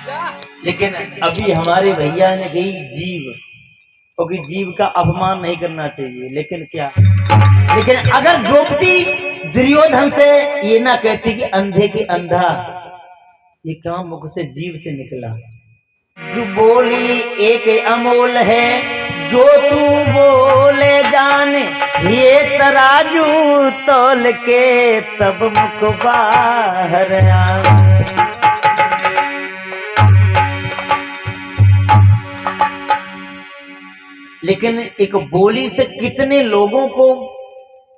लेकिन अभी हमारे भैया ने कही जीव, क्योंकि जीव का अपमान नहीं करना चाहिए। लेकिन क्या, लेकिन अगर द्रौपदी दुर्योधन से ये ना कहती कि अंधे के अंधा, ये काम मुख से जीव से निकला। जो बोली एक अमोल है, जो तू बोले जाने, ये तराजू तोल के तब मुख बाहर आ। लेकिन एक बोली से कितने लोगों को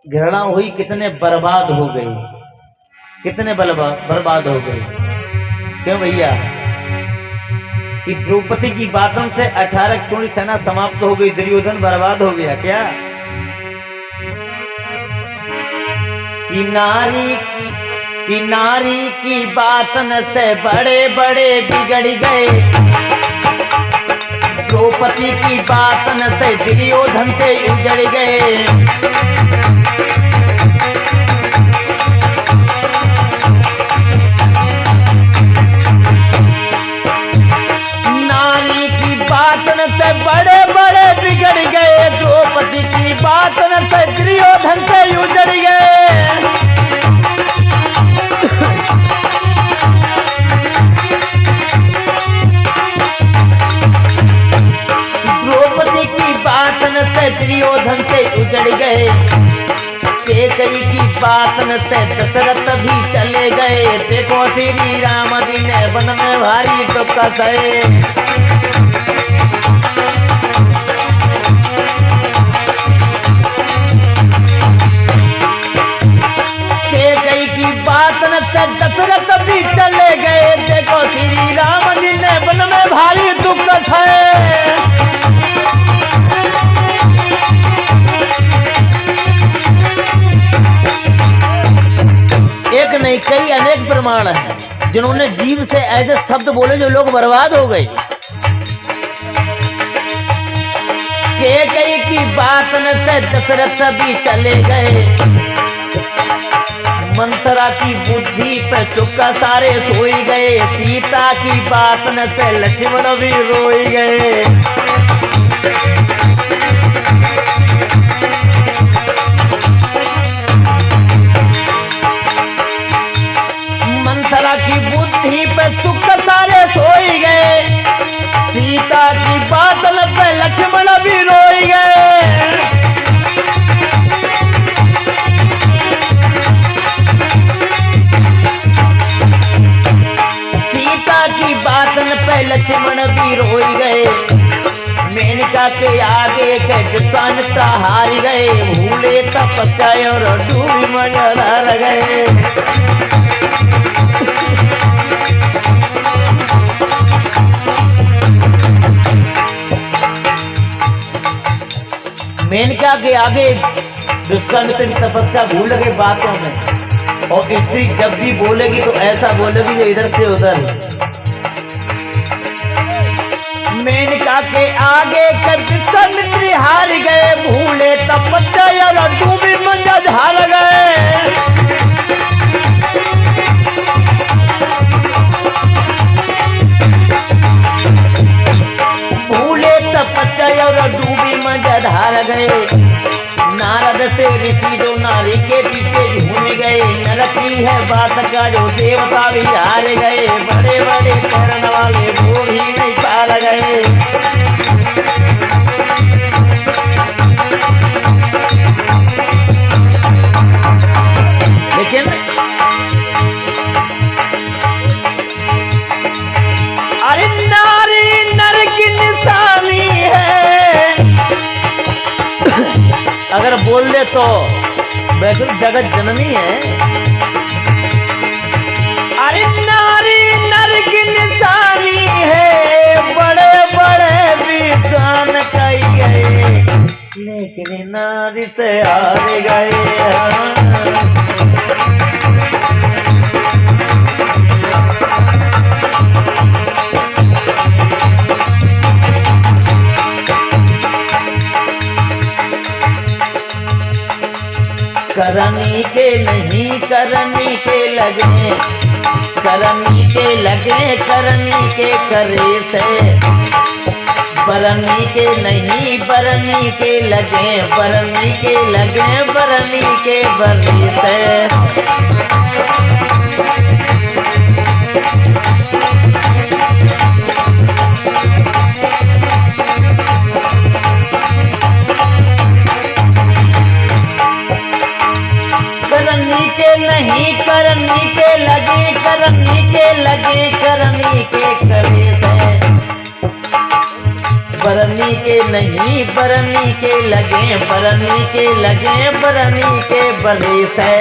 घृणा हुई, कितने बर्बाद हो गए, कितने बर्बाद हो गए। क्यों भैया कि द्रौपदी की बातों से 18 चोरी सेना समाप्त हो गई, दुर्योधन बर्बाद हो गया। क्या कि नारी की बातन से बड़े बड़े बिगड़ गए, द्रौपदी की बातन से दुर्योधन से उजड़ गए। नारी की बातन से बड़े बड़े बिगड़ गए, द्रौपदी की बातन से दुर्योधन से उजड़ गए। दुर्योधन से उजड़ गए, कैकेयी की बातन से दशरथ भी चले गए। देखो श्री राम जी ने वन में भारी दुख सहे, कैकेयी की बातन से दशरथ भी चले गए। देखो श्री राम जी ने वन में भारी दुख सहे। एक नहीं कई अनेक प्रमाण हैं जिन्होंने जीव से ऐसे शब्द बोले जो लोग बर्बाद हो गए। कैकेयी की बातन से दशरथ भी चले गए, मंथरा की बुद्धि पे चुपका सारे सोई गए। सीता की बातन से लक्ष्मण भी रोई गए। मंथरा की बुद्धि पे चुप सारे सोई गए, सीता की बातन पे लक्ष्मण भी रोई गए। सीता की बातन पे लक्ष्मण भी रोई गए। मेनका के आगे के विश्वामित्र हार गए, भूले तपस्या और डूबी मजा गए। मेनका के आगे विश्वामित्र की तपस्या भूल गए बातों में, और स्त्री जब भी बोलेगी तो ऐसा बोलेगी जो इधर से उधर। मेनका के आगे के विश्वामित्र हार गए, भूले तपस्या और डूबी मंजा झार गए। भूले तपस्या और डूबी मंजा धार गए। नारद से ऋषि जो नारी के पीछे झूम गए, नरकी है बात का जो देवता भी हार गए। बड़े बड़े करण वाले वो भी नहीं पार गए। लेकिन अरे नारी नर की निशानी है, अगर बोल दे तो वैसे जगत जननी है। अरे नारी नर की निशानी है, बड़े बड़े विद्वान कही गए, लेकिन नारी से हार गए। करनी के नहीं करनी के लगे, करनी के लगे करनी के करे से, बरनी के नहीं बरनी के लगे, बरनी के लगे बरनी के बरनी से। करनी के नहीं करनी के लगे, करनी के लगे करनी के करे से, बरनी के नहीं बरनी के लगे, बरनी के लगे बरनी के बरे से।